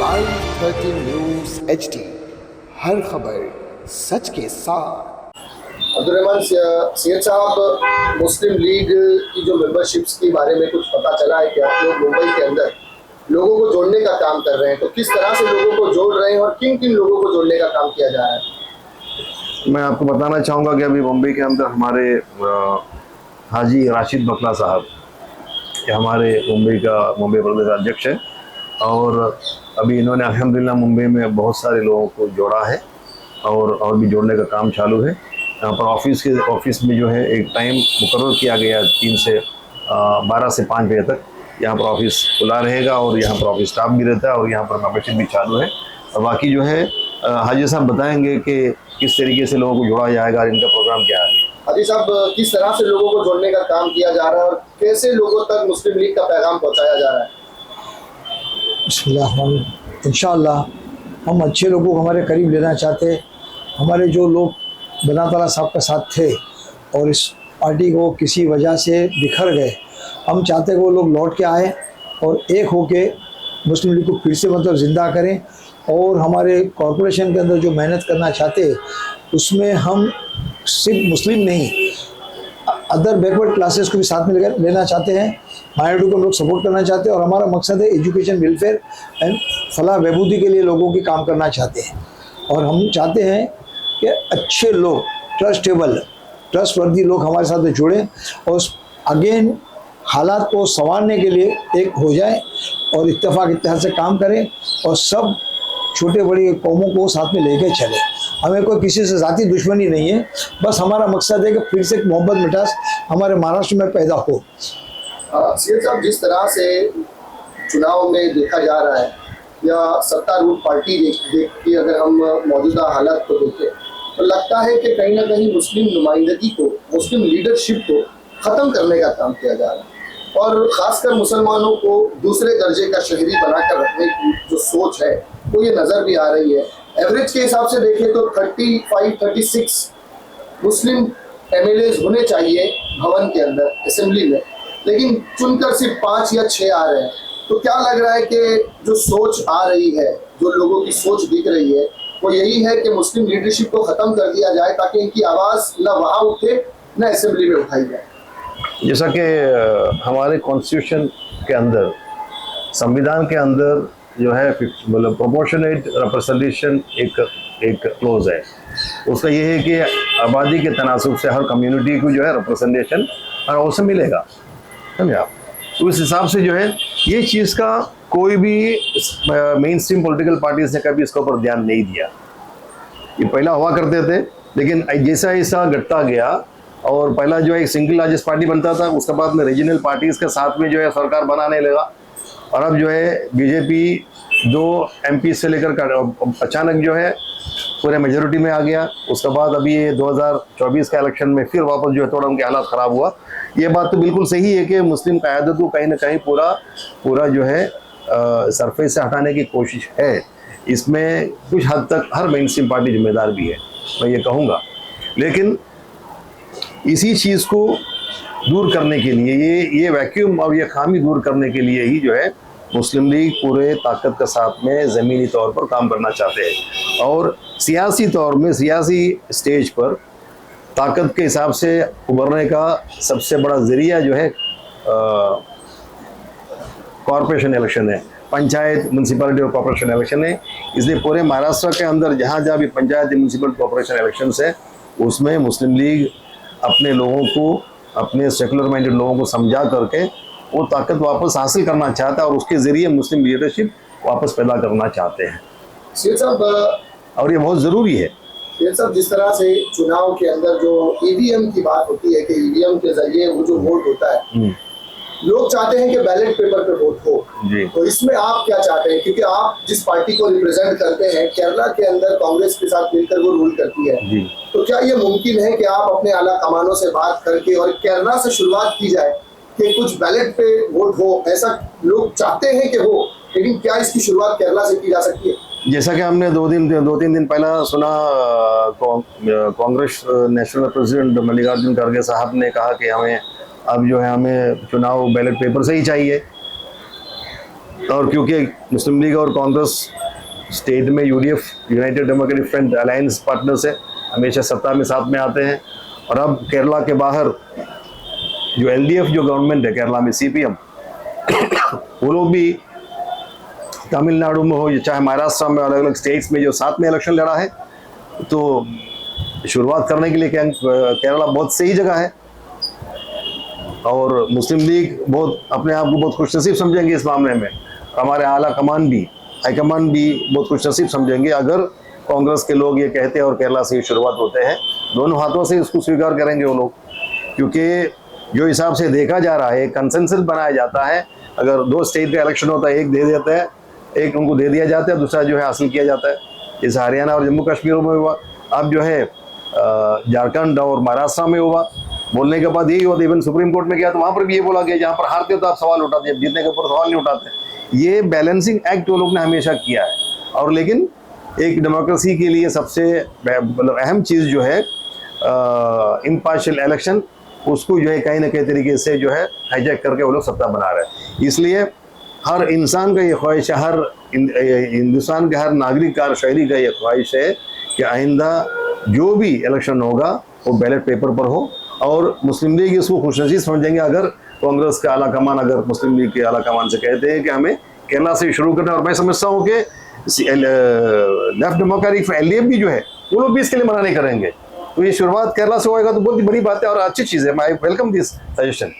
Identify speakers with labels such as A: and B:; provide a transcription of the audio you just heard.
A: i30 news HD, हर खबर सच के साथ।
B: अब्दुर्रहमान सैयद साहब, मुस्लिम लीग की जो मेंबरशिप्स के बारे में कुछ पता चला है कि आप लोग मुंबई के अंदर लोगों को जोड़ने का काम कर रहे हैं, तो किस तरह से लोगों को जोड़ रहे हैं और किन किन लोगों को जोड़ने का काम किया जा रहा है?
C: मैं आपको बताना चाहूँगा कि अभी मुंबई के अंदर हमारे हाजी राशिद बकला साहब, ये हमारे मुंबई प्रदेश अध्यक्ष हैं, और अभी इन्होंने अल्हम्दुलिल्लाह मुंबई में बहुत सारे लोगों को जोड़ा है और भी जोड़ने का काम चालू है। यहाँ पर ऑफिस में जो है एक टाइम मुकर्रर किया गया 12 से 5 बजे तक यहाँ पर ऑफिस खुला रहेगा और यहाँ पर ऑफिस स्टाफ भी रहता है और यहाँ पर मेंबरशिप भी चालू है। और बाकी जो है हाजी साहब बताएंगे कि किस तरीके से लोगों को जोड़ा जाएगा और इनका प्रोग्राम क्या है।
B: हाजी साहब, किस तरह से लोगों को जोड़ने का काम किया जा रहा है और कैसे लोगों तक मुस्लिम लीग का पैगाम पहुँचाया जा रहा है?
D: बिस्मिल्लाह, इंशाअल्लाह हम अच्छे लोगों को हमारे करीब लेना चाहते हैं। हमारे जो लोग बना ताला साहब के साथ थे और इस पार्टी को किसी वजह से बिखर गए, हम चाहते हैं कि वो लोग लौट के आए और एक होके मुस्लिम लीग को फिर से ज़िंदा करें। और हमारे कॉरपोरेशन के अंदर जो मेहनत करना चाहते हैं उसमें हम सिर्फ मुस्लिम नहीं, अदर बैकवर्ड क्लासेस को भी साथ में लेना चाहते हैं। माइनॉरिटी को हम लोग सपोर्ट करना चाहते हैं और हमारा मकसद है एजुकेशन, वेलफेयर एंड फलाह बहबूदी के लिए लोगों की काम करना चाहते हैं। और हम चाहते हैं कि अच्छे लोग, ट्रस्टवर्दी लोग हमारे साथ जुड़ें और अगेन हालात को संवारने के लिए एक हो जाए और इत्तेफाक से काम करें और सब छोटे बड़ी कौमों को साथ में लेके चले। हमें कोई किसी से ज़ाती दुश्मनी नहीं है, बस हमारा मकसद है कि फिर से मोहब्बत मिठास हमारे महाराष्ट्र में पैदा हो।
B: सैयद साहब, जिस तरह से चुनाव में देखा जा रहा है या सत्तारूढ़ पार्टी देख के अगर हम मौजूदा हालात को देखें तो लगता है कि कहीं ना कहीं मुस्लिम नुमाइंदगी को, मुस्लिम लीडरशिप को ख़त्म करने का काम किया जा रहा है और ख़ासकर मुसलमानों को दूसरे दर्जे का शहरी बनाकर रखने की जो सोच है वो ये नज़र भी आ रही है। एवरेज के हिसाब से देखें तो 35-36 मुस्लिम MLAs होने चाहिए भवन के अंदर, असेंबली में, लेकिन चुनकर सिर्फ 5 या 6 आ रहे हैं। तो क्या लग रहा है कि जो सोच आ रही है, जो लोगों की सोच दिख रही है, वो यही है कि मुस्लिम लीडरशिप को ख़त्म कर दिया जाए ताकि इनकी आवाज़ न वहाँ उठे न असेंबली में उठाई जाए?
C: जैसा कि हमारे कॉन्स्टिट्यूशन के अंदर, संविधान के अंदर जो है मतलब प्रोपोर्शनेट रिप्रेजेंटेशन एक क्लोज है। उसका ये है कि आबादी के तनासुब से हर कम्युनिटी को जो है रिप्रेजेंटेशन हर हाउस में मिलेगा, समझे आप। तो इस हिसाब से जो है ये चीज़ का कोई भी मेन स्ट्रीम पॉलिटिकल पार्टीज ने कभी इसके ऊपर ध्यान नहीं दिया। ये पहला हुआ करते थे, लेकिन जैसा ऐसा घटता गया और पहला जो है एक सिंगल लार्जेस्ट पार्टी बनता था, उसके बाद में रीजनल पार्टीज़ के साथ में जो है सरकार बनाने लगा और अब जो है बीजेपी 2 MP से लेकर अचानक जो है पूरे मेजोरिटी में आ गया। उसके बाद अभी ये 2024 का इलेक्शन में फिर वापस जो है थोड़ा उनके हालात ख़राब हुआ। ये बात तो बिल्कुल सही है कि मुस्लिम क़यादत को कहीं ना कहीं पूरा जो है सरफेस से हटाने की कोशिश है। इसमें कुछ हद तक हर मेन स्ट्रीम पार्टी जिम्मेदार भी है, मैं ये कहूँगा। लेकिन इसी चीज़ को दूर करने के लिए, ये वैक्यूम और ये खामी दूर करने के लिए ही जो है मुस्लिम लीग पूरे ताकत के साथ में ज़मीनी तौर पर काम करना चाहते हैं और सियासी तौर में, सियासी स्टेज पर ताकत के हिसाब से उभरने का सबसे बड़ा ज़रिया जो है कॉरपोरेशन इलेक्शन है, पंचायत, म्यूनसिपैलिटी और कॉरपोरेशन इलेक्शन है। इसलिए पूरे महाराष्ट्र के अंदर जहाँ जहाँ भी पंचायत, म्यूनसिपल, कॉरपोरेशन इलेक्शन है, उसमें मुस्लिम लीग अपने लोगों को, अपने सेकुलर माइंडेड लोगों को समझा करके वो ताकत वापस हासिल करना चाहता है और उसके ज़रिए मुस्लिम लीडरशिप वापस पैदा करना चाहते हैं।
B: सैयद साहब,
C: और ये बहुत ज़रूरी है।
B: सैयद साहब, जिस तरह से चुनाव के अंदर जो EVM की बात होती है कि EVM के जरिए वो जो वोट होता है, लोग चाहते हैं कि बैलेट पेपर पे वोट हो, तो इसमें आप क्या चाहते हैं? क्योंकि आप जिस पार्टी को रिप्रेजेंट करते हैं, केरला के अंदर कांग्रेस के साथ मिलकर वो रूल करती है, तो क्या ये मुमकिन है कि आप अपने आला कमानों से बात करके और केरला से शुरुआत की जाए कि कुछ बैलेट पे वोट हो? ऐसा लोग चाहते हैं कि हो, लेकिन क्या इसकी शुरुआत केरला से की जा सकती है?
C: जैसा कि हमने 2-3 दिन पहला सुना, कांग्रेस नेशनल प्रेसिडेंट मल्लिकार्जुन खड़गे साहब ने कहा कि हमें अब जो है हमें चुनाव बैलेट पेपर से ही चाहिए। और क्योंकि मुस्लिम लीग और कांग्रेस स्टेट में UDF United democratic front alliance partners है, हमेशा सत्ता में साथ में आते हैं। और अब केरला के बाहर जो एलडीएफ जो गवर्नमेंट है केरला में, सीपीएम, वो लोग भी तमिलनाडु में हो या चाहे महाराष्ट्र में, अलग अलग स्टेट्स में जो साथ में इलेक्शन लड़ा है, तो शुरुआत करने के लिए केरला बहुत सही जगह है। और मुस्लिम लीग बहुत अपने आप को बहुत खुशनसीब समझेंगे इस मामले में। हमारे आला कमान भी, हाईकमान भी बहुत खुशनसीब समझेंगे अगर कांग्रेस के लोग ये कहते हैं और केरला से शुरुआत होते हैं, दोनों हाथों से इसको स्वीकार करेंगे वो लोग। क्योंकि जो हिसाब से देखा जा रहा है, कंसेंसस बनाया जाता है, अगर 2 स्टेट का इलेक्शन होता है, एक दे देता है, एक उनको दे दिया जाता है, दूसरा जो है हासिल किया जाता है। जैसे हरियाणा और जम्मू कश्मीर में हुआ, अब जो है झारखंड और महाराष्ट्र में हुआ। बोलने के बाद यही हुआ, इवन सुप्रीम कोर्ट में गया तो वहाँ पर भी ये बोला गया, जहाँ पर हारते हो तो आप सवाल उठाते हैं, जीतने के ऊपर सवाल नहीं उठाते। ये बैलेंसिंग एक्ट वो लोग ने हमेशा किया है। और लेकिन एक डेमोक्रेसी के लिए सबसे मतलब अहम चीज़ जो है इम्पार्शियल इलेक्शन, उसको जो है कहीं ना कहीं तरीके से जो है हाईजैक करके वो लोग सत्ता बना रहे हैं। इसलिए हर इंसान का ये ख्वाहिश है, हर हिंदुस्तान के हर नागरिक का, हर शहरी का ये ख्वाहिश है कि आइंदा जो भी इलेक्शन होगा वो बैलेट पेपर पर हो। और मुस्लिम लीग इसको खुशनसीब समझेंगे अगर कांग्रेस का आला कमान, अगर मुस्लिम लीग के आला कमान से कहते हैं कि हमें केरला से शुरू करना। और मैं समझता हूँ कि लेफ्ट डेमोक्रेटिक एलडीएफ भी जो है वो लोग भी इसके लिए मना नहीं करेंगे। तो ये शुरुआत केरला से होएगा तो बहुत ही बड़ी बात है और अच्छी चीज़ है। I welcome this suggestion.